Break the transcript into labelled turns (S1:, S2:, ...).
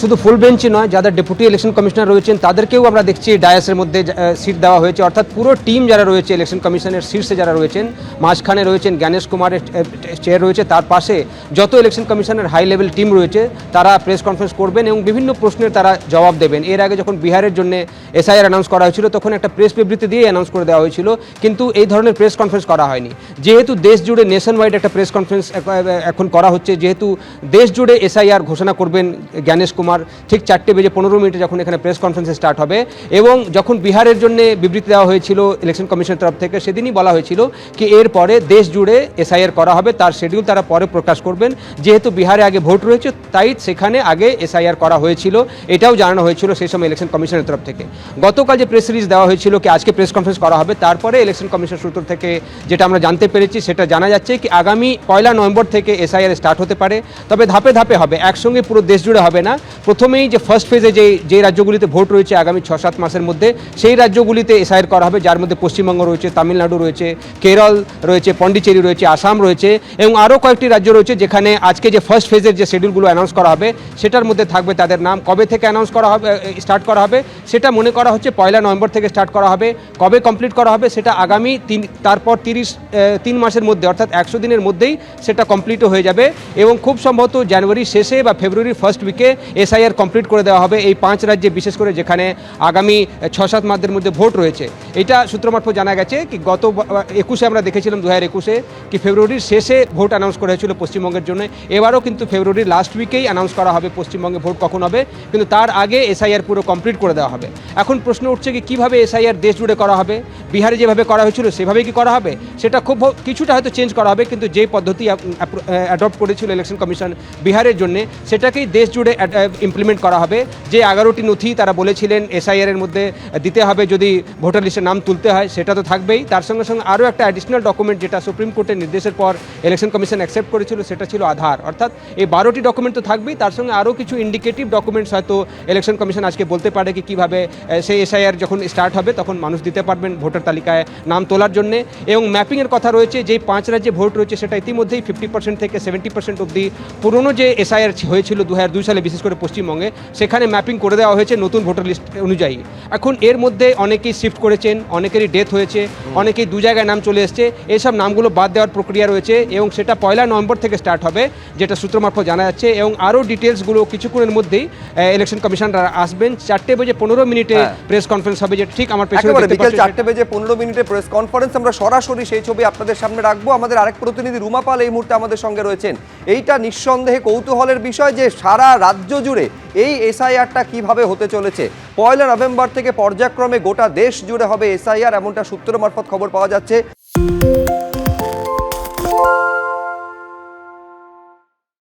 S1: শুধু ফুল বেঞ্চই নয়, যাদের ডেপুটি ইলেকশন কমিশনার রয়েছেন তাদেরকেও আমরা দেখছি ডায়াসের মধ্যে সিট দেওয়া হয়েছে, অর্থাৎ পুরো টিম যারা রয়েছে ইলেকশন কমিশনের শীর্ষে যারা রয়েছেন, মাঝখানে রয়েছেন জ্ঞানেশ কুমারের চেয়ার রয়েছে, তার পাশে যত ইলেকশন কমিশনের হাই লেভেল টিম রয়েছে তারা প্রেস কনফারেন্স করবেন এবং বিভিন্ন প্রশ্নের তারা জবাব দেবেন। এর আগে যখন বিহারের জন্য এসআইআর অ্যানাউন্স করা হয়েছিল তখন একটা প্রেস বিবৃতি দিয়ে অ্যানাউন্স করে দেওয়া হয়েছিল, কিন্তু এই ধরনের প্রেস কনফারেন্স করা হয়নি। যেহেতু দেশ জুড়ে নেশন ওয়াইড একটা প্রেস কনফারেন্স এখন করা হচ্ছে, যেহেতু দেশ জুড়ে এসআইআর ঘোষণা করবেন জ্ঞানেশ কুমার, ঠিক 4:15 যখন এখানে প্রেস কনফারেন্স স্টার্ট হবে, এবং যখন বিহারের জন্য বিবৃতি দেওয়া হয়েছিল ইলেকশন কমিশনের তরফ থেকে সেদিনই বলা হয়েছিল কি এরপরে দেশ জুড়ে এসআইআর করা হবে, তার শিডিউল তারা পরে প্রকাশ করবেন। যেহেতু বিহারে আগে ভোট রয়েছে তাই সেখানে আগে এসআইআর করা হয়েছিল, এটাও জানানো হয়েছিল সেই সময় ইলেকশন কমিশনের তরফ থেকে। গতকাল যে প্রেস রিলিজ দেওয়া হয়েছিল কি আজকে প্রেস কনফারেন্স করা হবে, তারপরে ইলেকশন কমিশন সূত্র থেকে যেটা আমরা জানতে পেরেছি সেটা জানা যাচ্ছে কি আগামী 1 নভেম্বর থেকে এসআইআর স্টার্ট হতে পারে, তবে ধাপে ধাপে হবে, একসঙ্গে পুরো দেশ জুড়ে হবে না। প্রথমেই যে ফার্স্ট ফেজে যে রাজ্যগুলিতে ভোট রয়েছে আগামী 6-7 মাসের মধ্যে, সেই রাজ্যগুলিতে এসআইআর করা হবে, যার মধ্যে পশ্চিমবঙ্গ রয়েছে, তামিলনাড়ু রয়েছে, কেরল রয়েছে, পন্ডিচেরি রয়েছে, আসাম রয়েছে এবং আরও কয়েকটি রাজ্য রয়েছে যেখানে আজকে যে ফার্স্ট ফেজের যে শিডিউলগুলো অ্যানাউন্স করা হবে সেটার মধ্যে থাকবে তাদের নাম। কবে থেকে অ্যানাউন্স করা হবে, স্টার্ট করা হবে সেটা মনে করা হচ্ছে 1 নভেম্বর থেকে স্টার্ট করা হবে। কবে কমপ্লিট করা হবে সেটা আগামী তারপর 3 মাসের মধ্যে অর্থাৎ 100 দিনের মধ্যেই সেটা কমপ্লিটও হয়ে যাবে এবং খুব সম্ভবত জানুয়ারির শেষে বা ফেব্রুয়ারির ফার্স্ট উইকে এসআইআর কমপ্লিট করে দেওয়া হবে এই 5 রাজ্যে, বিশেষ করে যেখানে আগামী 6-7 মাসের মধ্যে ভোট রয়েছে। এটা সূত্র মারফত জানা গেছে কি গত 21-এ আমরা দেখেছিলাম 2021-এ কি ফেব্রুয়ারির শেষে ভোট অ্যানাউন্স করা হয়েছিল পশ্চিমবঙ্গের জন্য, এবারও কিন্তু ফেব্রুয়ারির লাস্ট উইকেই অ্যানাউন্স করা হবে পশ্চিমবঙ্গে ভোট কখন হবে, কিন্তু তার আগে এসআইআর পুরো কমপ্লিট করে দেওয়া হবে। এখন প্রশ্ন উঠছে কি কীভাবে এসআইআর দেশ জুড়ে করা হবে, বিহারে যেভাবে করা হয়েছিল সেভাবেই কি করা হবে, সেটা খুব কিছুটা হয়তো চেঞ্জ করা হবে, কিন্তু যে পদ্ধতি অ্যাডপ্ট করেছিল ইলেকশন কমিশন বিহারের জন্য সেটাকেই দেশ জুড়ে ইমপ্লিমেন্ট করা হবে। যে 11টি নথি তারা বলেছিলেন এসআইআর এর মধ্যে দিতে হবে যদি ভোটার লিস্টে নাম তুলতে হয়, সেটা তো থাকবেই, তার সঙ্গে সঙ্গে আরও একটা অ্যাডিশনাল ডকুমেন্ট যেটা সুপ্রিম কোর্টের নির্দেশের পর ইলেকশন কমিশন অ্যাকসেপ্ট করেছিল সেটা ছিল আধার। অর্থাৎ এই 12টি ডকুমেন্ট তো থাকবেই, তার সঙ্গে আরও কিছু ইন্ডিকেটিভ ডকুমেন্টস হয়তো ইলেকশন কমিশন আজকে বলতে পারে কি কীভাবে সেই এসআইআর যখন স্টার্ট হবে তখন মানুষ দিতে পারবেন ভোটার তালিকায় নাম তোলার জন্য। এবং ম্যাপিংয়ের কথা রয়েছে, যেই 5 রাজ্যে ভোট রয়েছে সেটা ইতিমধ্যেই 50% থেকে 70% অবধি পুরনো যে এসআইআর হয়েছিল 2002 সালে বিশেষ করে পশ্চিমবঙ্গে সেখানে ম্যাপিং করে দেওয়া হয়েছে নতুন ভোটার লিস্ট অনুযায়ী। এখন এর মধ্যে অনেকেই শিফট করেছেন, অনেকেরই ডেথ হয়েছে, অনেকেই 2 জায়গায় নাম চলে এসছে, এইসব নামগুলো বাদ দেওয়ার প্রক্রিয়া রয়েছে এবং সেটা 1 নভেম্বর থেকে স্টার্ট হবে যেটা সূত্র মারফত জানা যাচ্ছে। এবং আরও ডিটেলসগুলো কিছুক্ষণের মধ্যেই ইলেকশন কমিশনাররা আসবেন। 4:15 প্রেস কনফারেন্স হবে, যেটা ঠিক আমার পেছনে দেখতে পাচ্ছেন
S2: 4:15 প্রেস কনফারেন্স। আমরা সরাসরি সেই ছবি আপনাদের সামনে রাখবো। আমাদের আরেক প্রতিনিধি রুমা পাল এই মুহূর্তে আমাদের সঙ্গে রয়েছেন। এইটা নিঃসন্দেহে কৌতূহলের বিষয় যে সারা রাজ্য জুড়ে এই এসআইআরটা কিভাবে হতে চলেছে। 1 নভেম্বর থেকে পর্যায়ক্রমে গোটা দেশ জুড়ে হবে এসআইআর, এমনটা সূত্র মারফত খবর পাওয়া যাচ্ছে।